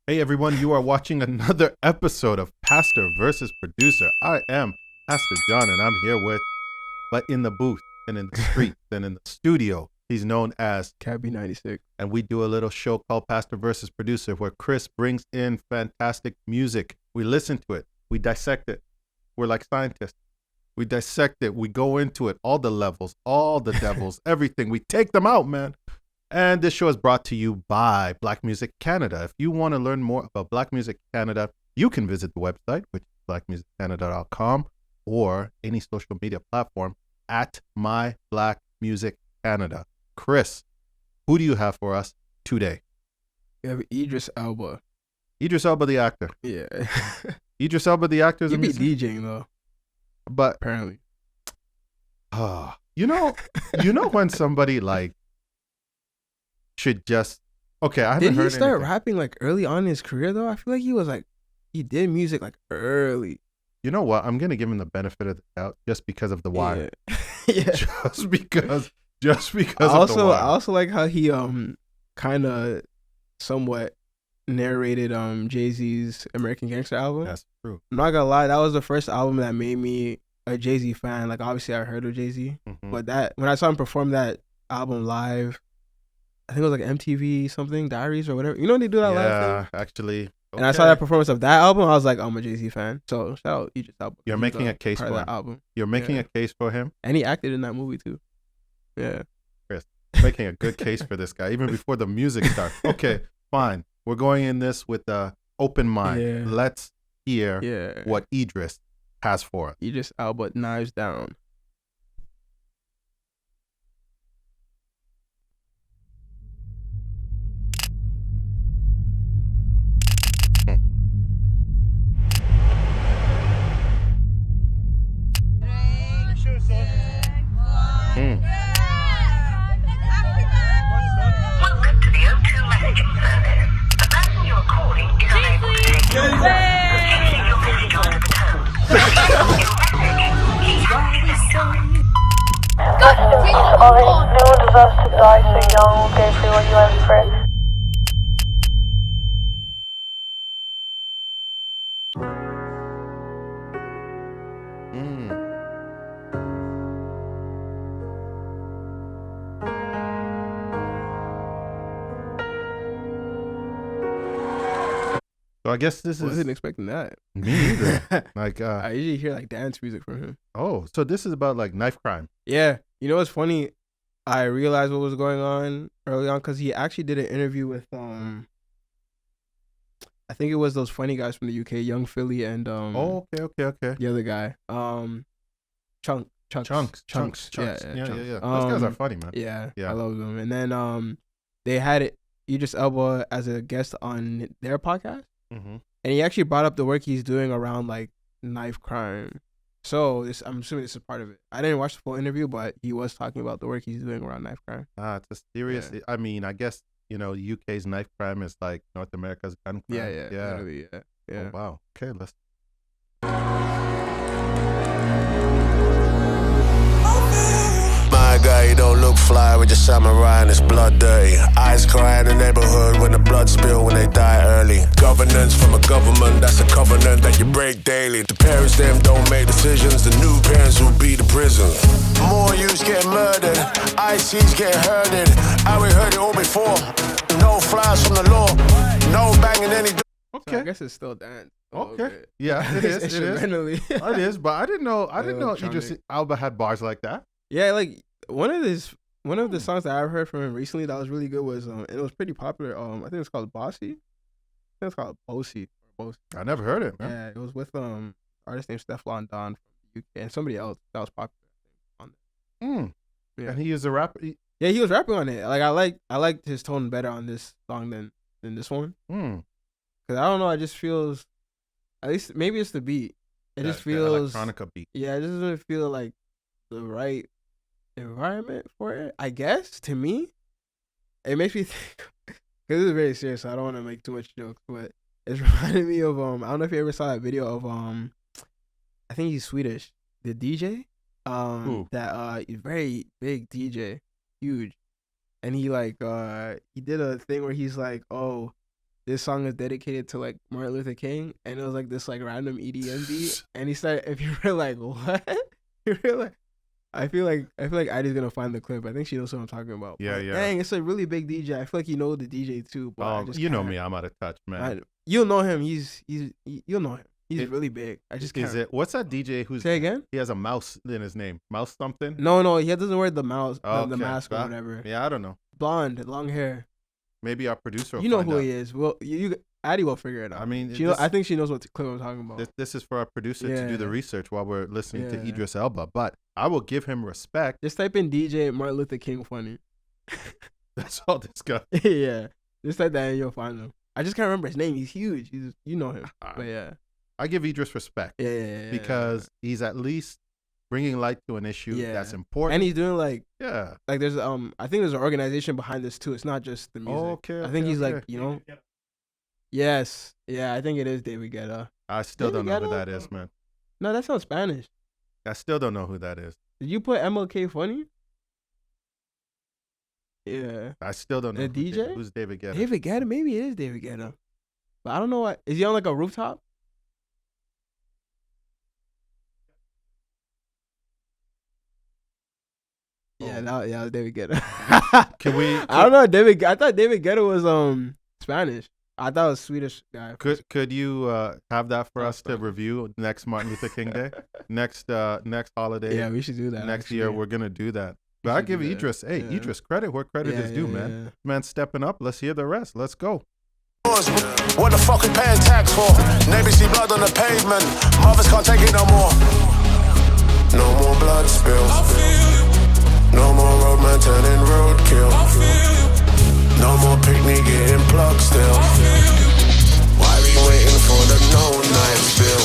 Hey everyone, you are watching another episode of Pastor versus Producer. I am Pastor Jon and I'm here with, but in the booth and in the streets and in the studio, he's known as Cabbie 96. And we do a little show called Pastor versus Producer where Chris brings in fantastic music. We listen to it. We dissect it. We're like scientists. We dissect it. We go into it. All the levels, all the devils, everything. We take them out, man. And this show is brought to you by Black Music Canada. If you want to learn more about Black Music Canada, you can visit the website, which is blackmusiccanada.com, or any social media platform at My Black Music Canada. Chris, who do you have for us today? You have Idris Elba. Idris Elba, the actor. Yeah. Idris Elba, the actor. You be DJing though. But apparently. You know when somebody like should just okay. I haven't Did heard he start anything. rapping like early on in his career though? I feel like he did music like early. You know what? I'm gonna give him the benefit of the doubt just because of The Wire. Yeah. Just because of The Wire. I also like how he kind of somewhat narrated Jay-Z's American Gangster album. That's true. I'm not gonna lie, that was the first album that made me a Jay-Z fan. Like obviously I heard of Jay-Z, but that when I saw him perform that album live, I think it was like MTV something, Diaries or whatever. You know when they do that live thing? Yeah, actually. Okay. And I saw that performance of that album, I was like, I'm a Jay-Z fan. So shout out Idris Elba. You're making a case for him. That album. You're making a case for him. And he acted in that movie too. Yeah. Chris, making a good case for this guy, even before the music starts. Okay, fine. We're going in this with an open mind. Yeah. Let's hear what Idris has for us. Idris Elba, Knives Down. Welcome to the O2 messaging service. The person you are calling is unable to take your call. Leaving your message after the tone. Orange, no one deserves to die so young. Go through what you went through. So I guess this I is wasn't expecting that. me either. Like I usually hear like dance music from him. oh, so this is about like knife crime. Yeah. You know what's funny? I realized what was going on early on because he actually did an interview with I think it was those funny guys from the UK, Young Philly and Oh, okay. the other guy. Chunks. Yeah. Chunks. Those guys are funny, man. Yeah, Yeah. I love them. And then they had Idris Elba as a guest on their podcast. Mm-hmm. And he actually brought up the work he's doing around like knife crime. So I'm assuming this is part of it. I didn't watch the full interview, but he was talking about the work he's doing around knife crime. It's a serious. I mean, I guess UK's knife crime is like North America's gun crime. Yeah. Literally, yeah. Oh, wow. Okay, let's. My guy, you don't look fly with your samurai and his blood dirty. Eyes cry in the neighborhood when the blood spill when they die early. Governance from a government, that's a covenant that you break daily. The parents, them don't make decisions, the new parents will be the prisons. More youths getting murdered, ICs getting herded. And we heard it all before. No flies from the law, no banging any door. Okay. So I guess it's still dance. Okay. Yeah, it is. It is. Instrumentally. It is, but I didn't know Electronic. Idris Elba had bars like that. Yeah, like one of the songs that I've heard from him recently that was really good was it was pretty popular. I think it's called Bossy. I think it's called Bossy. I never heard it, man. Yeah, it was with artist named Stefflon Don from the UK and somebody else that was popular on there. Yeah. And he is a rapper. Yeah, he was rapping on it. Like I liked his tone better on this song than this one. Cause I don't know, it just feels, at least maybe it's the beat. It just feels electronica beat. Yeah, it doesn't feel like the right environment for it. I guess to me, it makes me think. Cause this is very serious, so I don't want to make too much jokes, but it's reminding me of I don't know if you ever saw that video of I think he's Swedish, the DJ. Who? That very big DJ, huge, and he like he did a thing where he's like, oh, this song is dedicated to like Martin Luther King, and it was like this like random EDM beat, and he started. If you were like, what? You were like, I feel like Ida's gonna find the clip. I think she knows what I'm talking about. Yeah, but yeah. Dang, it's a really big DJ. I feel like you know the DJ too, but I just you know can't. me, I'm out of touch, man. You'll know him. You'll know him. He's really big. I just can't. Is it? What's that DJ who's? Say again? He has a mouse in his name. Mouse something? No, he doesn't wear the mouse, the Okay. mask or whatever. Yeah, I don't know. Blonde, long hair. Maybe our producer will You know find who out. he is. Well, Addie will figure it out. I mean, I think she knows what clip I'm talking about. This is for our producer to do the Yeah. research while we're listening to Yeah. Idris Elba. But I will give him respect. Just type in DJ Martin Luther King funny. That's all this guy. Yeah, just type that and you'll find him. I just can't remember his name. He's huge. You know him. But yeah. I give Idris respect Yeah. because he's at least bringing light to an issue Yeah. that's important. And he's doing like there's I think there's an organization behind this too. It's not just the music. Okay. I think he's like, Yes. Yeah, I think it is David Guetta. I still don't David know who Guetta? that is, man. No, that sounds Spanish. I still don't know who that is. Did you put MLK funny? Yeah. I still don't know. The DJ? Who's David Guetta? David Guetta? Maybe it is David Guetta. But I don't know what. Is he on like a rooftop? Yeah, that was David Guetta. Can we? I don't know. I thought David Guetta was Spanish. I thought it was Swedish guy. Could you have that for Oh, us to review next Martin Luther King Day, next holiday? Yeah, we should do that. Next actually. year we're gonna do that. But I should give do that. Idris, Yeah. Idris credit where credit is due, man. Man stepping up. Let's hear the rest. Let's go. What the fuck we paying tax for? Neighbors see blood on the pavement. Mothers can't take it no more. No more blood spill. No more roadman turning roadkill. No more picnic getting plugged still. Why we waiting for the no night bill?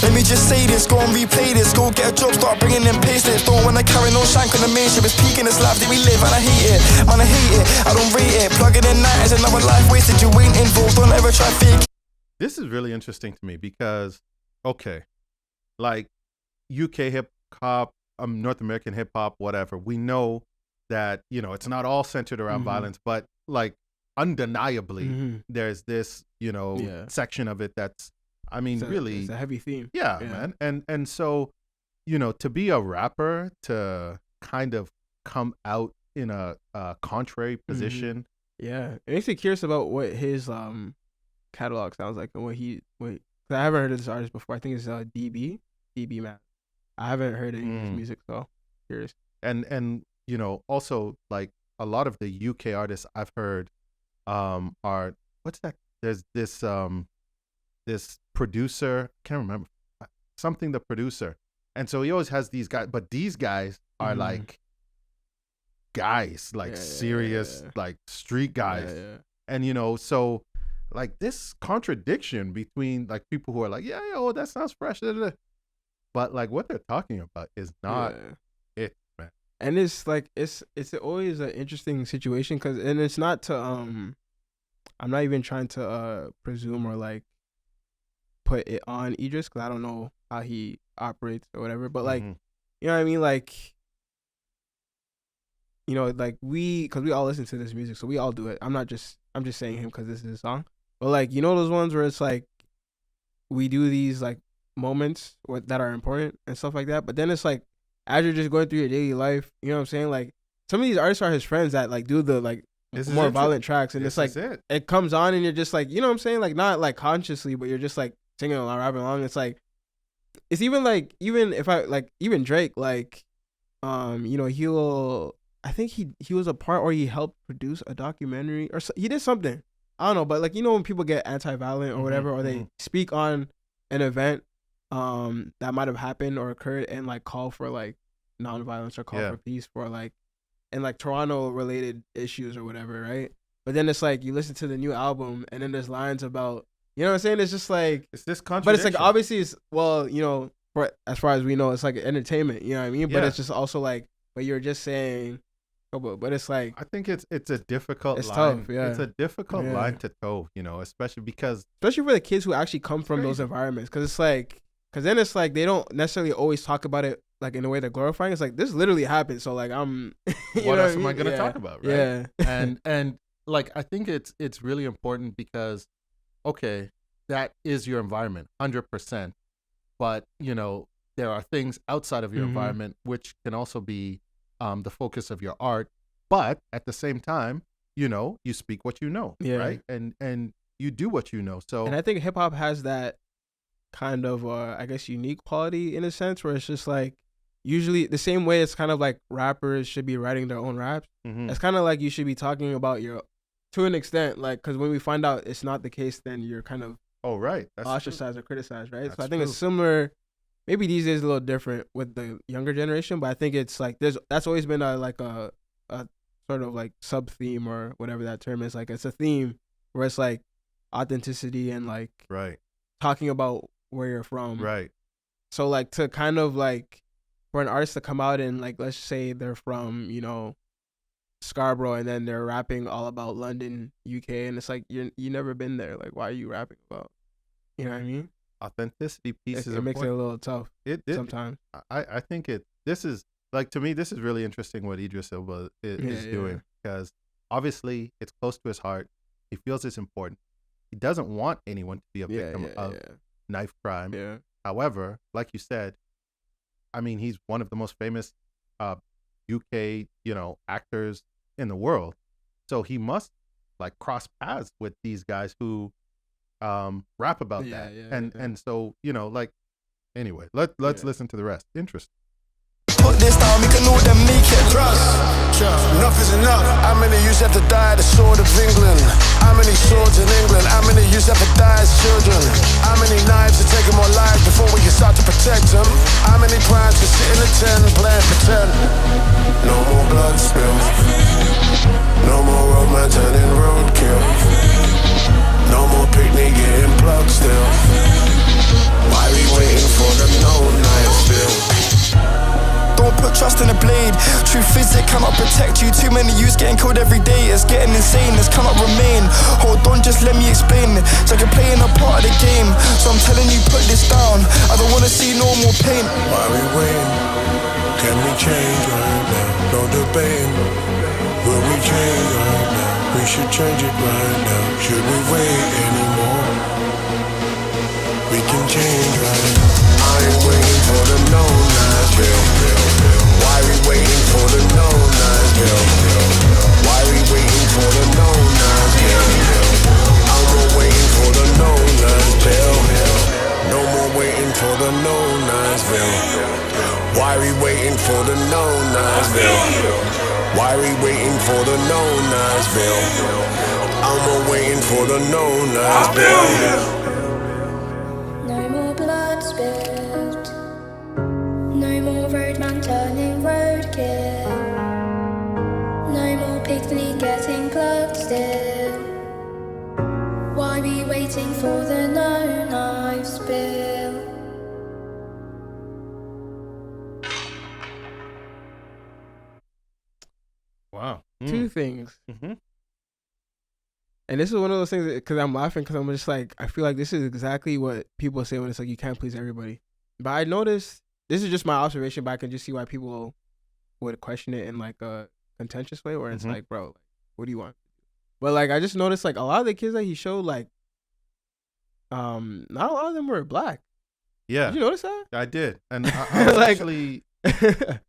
Let me just say this, go and replay this. Go get a job, start bringing in pay slips. Don't wanna carry no shank on the main ship. It's peaking this life that we live and I hate it. Man, I hate it, I don't rate it. Plugging in night is another life wasted. You ain't involved, don't ever try fake. This is really interesting to me because, okay, like UK hip hop, North American hip hop, whatever. We know that, it's not all centered around violence, but like undeniably there's this, section of it that's, really, it's a heavy theme. Yeah, man. And so, to be a rapper, to kind of come out in a contrary position. Yeah, it makes me curious about what his catalog sounds like and what I haven't heard of this artist before. I think it's DB man. I haven't heard any of his music, so curious. And also like a lot of the UK artists I've heard are, what's that? There's this producer, can't remember something, the producer, and so he always has these guys, but these guys are like guys, like serious, like street guys, and so like this contradiction between like people who are like, oh, that sounds fresh, but like what they're talking about is not it, man. And it's like it's always an interesting situation because, and it's not to I'm not even trying to presume or like put it on Idris because I don't know how he operates or whatever, but like you know what I mean, like like because we all listen to this music, so we all do it. I'm just saying him because this is his song, but like those ones where it's like we do these like moments that are important and stuff like that, but then it's like as you're just going through your daily life, you know what I'm saying, like some of these artists are his friends that like do the like more violent tracks, and it's like it comes on and you're just like, you know what I'm saying, like not like consciously, but you're just like singing along, rapping along. It's like it's even like even if I like even Drake, like he'll, I think he was a part or he helped produce a documentary or he did something, I don't know, but like when people get anti-violent or whatever, or they speak on an event that might have happened or occurred and like call for like non-violence or call for peace for like and like Toronto related issues or whatever, right? But then it's like you listen to the new album and then there's lines about, you know what I'm saying? It's just like it's this contradiction. But it's like obviously it's for as far as we know, it's like entertainment, you know what I mean? But it's just also like, but you're just saying, but it's like I think it's a difficult it's line. tough, yeah. It's a difficult line to toe, especially for the kids who actually come from those environments, because it's like, because then it's like they don't necessarily always talk about it like in a way they're glorifying. It's like this literally happened. So like I'm. What else am I gonna talk about, right? Yeah. and like I think it's really important because, okay, that is your environment, 100%. But there are things outside of your environment which can also be the focus of your art. But at the same time, you speak what you know, right? And you do what you know. So, and I think hip hop has that kind of, I guess, unique quality in a sense where it's just like usually the same way it's kind of like rappers should be writing their own raps. It's kind of like you should be talking about to an extent, like, because when we find out it's not the case, then you're kind of that's ostracized or criticized, right? That's so I think true. it's similar. Maybe these days a little different with the younger generation, but I think it's like that's always been a sort of like sub theme or whatever that term is. Like it's a theme where it's like authenticity and like talking about where you're from. Right. So like to kind of like for an artist to come out and like let's say they're from Scarborough and then they're rapping all about London, UK, and it's like you never been there. Like why are you rapping about? You know what I mean? Authenticity piece It makes it a little tough It sometimes. I think this is like, to me, this is really interesting what Idris Elba is doing, because obviously it's close to his heart. He feels it's important. He doesn't want anyone to be a victim of knife crime. Yeah. However, like you said, I mean, he's one of the most famous UK, actors in the world. So he must like cross paths with these guys who rap about that. And so, like, anyway, let's listen to the rest. Interesting. Put this down, we can all them make it. Trust. Enough is enough. How many youths have to die the sword of England? How many swords in England? How many youths have to die as children? How many knives are taking more lives before we can start to protect them? How many primes can sit in the tent playing pretend? No more blood spills. No more roadman turning roadkill. No more picnic getting plugged still. Why we waiting for the no knife spill? Don't put trust in a blade. Truth is it cannot protect you. Too many youths getting killed every day. It's getting insane, this cannot remain. Hold on, just let me explain. It's like you're playing a part of the game. So I'm telling you, put this down. I don't wanna see no more pain. Why we waiting? Can we change right now? No debating. Will we change right now? We should change it right now. Should we wait anymore? We can change right now. I ain't waiting for the no knife bill. Why we waiting for the no knife bill? Why we waiting for the no knife bill? I'm more waiting for the no knife bill. No more waiting for the no knife bill. Why we waiting for the no knife bill? Why we waiting for the no knife bill? I'm more waiting for the no knife bill. No more blood spilled. No more roadman turning roadkill. No more picnic getting plugged still. Why be waiting for the no knife spill? Wow. Two things. Mm-hmm. And this is one of those things because I'm laughing because I'm just like, I feel like this is exactly what people say when it's like you can't please everybody. But I noticed, this is just my observation, but I can just see why people would question it in like a contentious way where it's like, bro, like, what do you want? But like I just noticed like a lot of the kids that he showed, like not a lot of them were black. Yeah. Did you notice that? I did. And I was Like- actually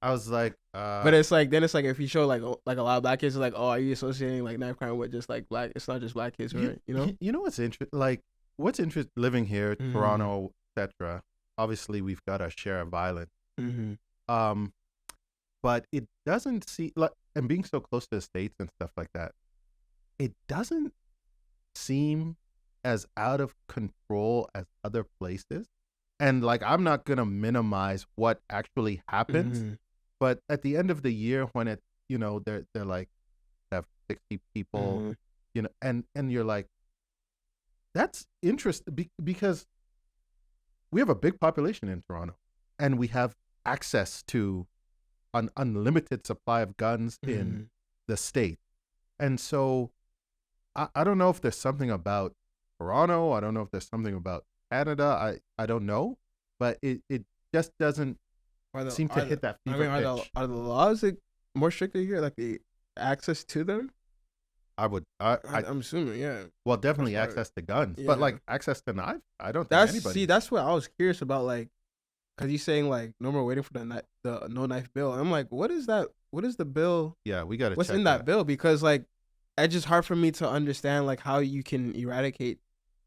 I was like But it's like then it's like if you show like a lot of black kids, it's like, oh, are you associating like knife crime with just like black? It's not just black kids, right? You know? You know what's interesting? Like, what's interesting living here, Toronto, etc. Obviously, we've got our share of violence. But it doesn't seem like, and being so close to the States and stuff like that, it doesn't seem as out of control as other places. And like, I'm not gonna minimize what actually happens, but at the end of the year, when it, they're like have 60 people, and you're like, that's interesting because we have a big population in Toronto, and we have access to an unlimited supply of guns in the state, and so I don't know if there's something about Toronto. I don't know if there's something about Canada. I don't know, but it just doesn't seem to hit that fever pitch. Are the laws more stricter here? Like the access to them? I'm assuming, yeah. Well, definitely access to guns, but like access to knives, I don't think anybody. See, that's what I was curious about, like, because he's saying like no more waiting for the no knife bill. And I'm like, what is that? What is the bill? Yeah, we got to. What's in that bill? Because like, it's just hard for me to understand like how you can eradicate.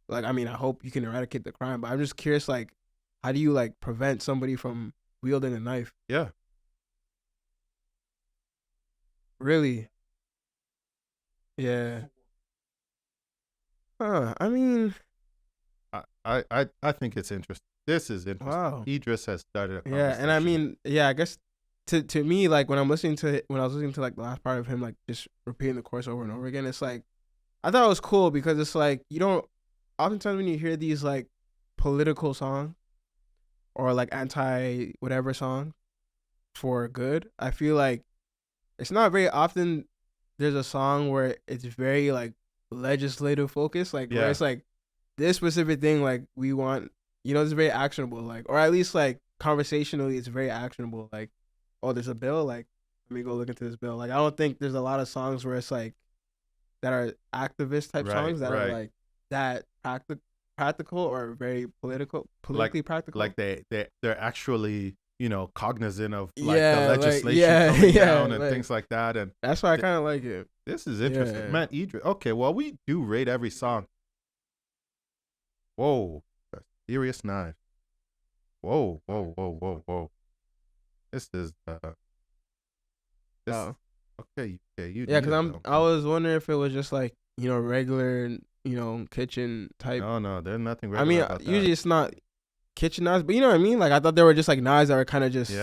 Like, I mean, I hope you can eradicate the crime, but I'm just curious, like, how do you like prevent somebody from wielding a knife? Yeah. Really? Yeah. I mean, I think it's interesting. This is interesting. Wow. Idris has started a conversation. Yeah, and I mean, yeah, I guess to me, like when I was listening to like the last part of him like just repeating the chorus over and over again, it's like I thought it was cool because it's like you don't oftentimes when you hear these like political songs or like anti whatever song for good, I feel like it's not very often there's a song where it's very like legislative focused, like where it's like this specific thing like we want, you know, it's very actionable, like, or at least like conversationally it's very actionable, like, oh, there's a bill, like let me go look into this bill. Like I don't think there's a lot of songs where it's like that are activist type songs that are like that practical or very politically practical. Like they're actually, you know, cognizant of like the legislation coming down and things like that. And that's why I kind of like it. This is interesting. Man, Idris. Okay, well, we do rate every song. Whoa. Serious Knife. Whoa. This is okay, you because I was wondering if it was just like, you know, regular, you know, kitchen type. No, there's nothing regular. I mean, about usually that. It's not kitchen knives, but you know what I mean? Like I thought they were just like knives that were kind of just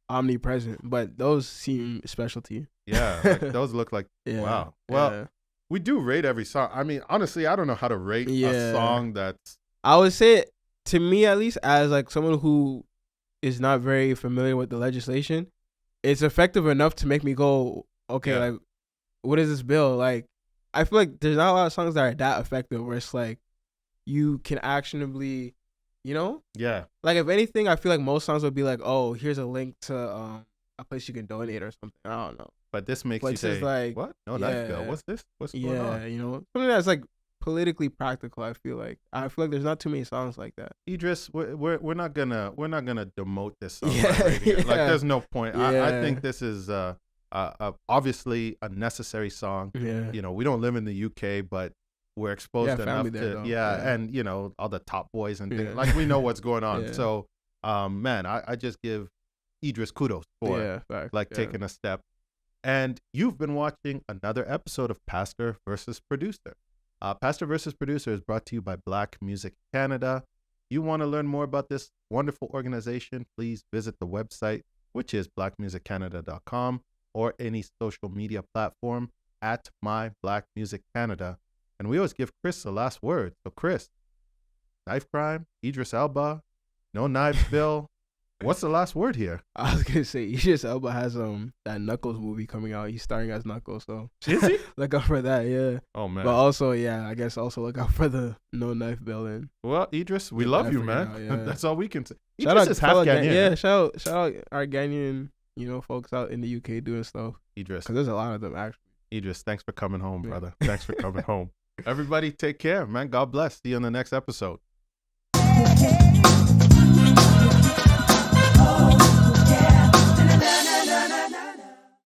omnipresent, but those seem specialty. Yeah, like those look like wow. Well, we do rate every song. I mean, honestly, I don't know how to rate a song that's. I would say, to me at least, as like someone who is not very familiar with the legislation, it's effective enough to make me go, okay, like, what is this bill? Like, I feel like there's not a lot of songs that are that effective where it's like you can actionably, you know? Yeah. Like, if anything, I feel like most songs would be like, oh, here's a link to a place you can donate or something. I don't know. But this makes you say, like, what? No, knife bill. What's this? What's going on? Yeah, you know? Something that's like politically practical, I feel like there's not too many songs like that. Idris, we're not gonna demote this song. Like there's no point. I think this is obviously a necessary song. Yeah. You know, we don't live in the UK, but we're exposed enough to and you know, all the Top Boys and things. Like we know what's going on. So man, I just give Idris kudos for taking a step. And you've been watching another episode of Pastor versus Producer. Pastor versus Producer is brought to you by Black Music Canada. You want to learn more about this wonderful organization, please visit the website, which is blackmusiccanada.com, or any social media platform at My Black Music Canada. And we always give Chris the last word. So Chris, knife crime, Idris Elba, no knives bill. What's the last word here? I was gonna say Idris Elba has that Knuckles movie coming out. He's starring as Knuckles, so is he? Look out for that, yeah. Oh man. But also, I guess also look out for the no knife bill. And well, Idris, we love you, man. That's all we can say. Shout Idris is half Ghanaian. Yeah, shout out our Ghanaian, you know, folks out in the UK doing stuff. Idris, because there's a lot of them actually. Idris, thanks for coming home, brother. Thanks for coming home. Everybody, take care, man. God bless. See you on the next episode.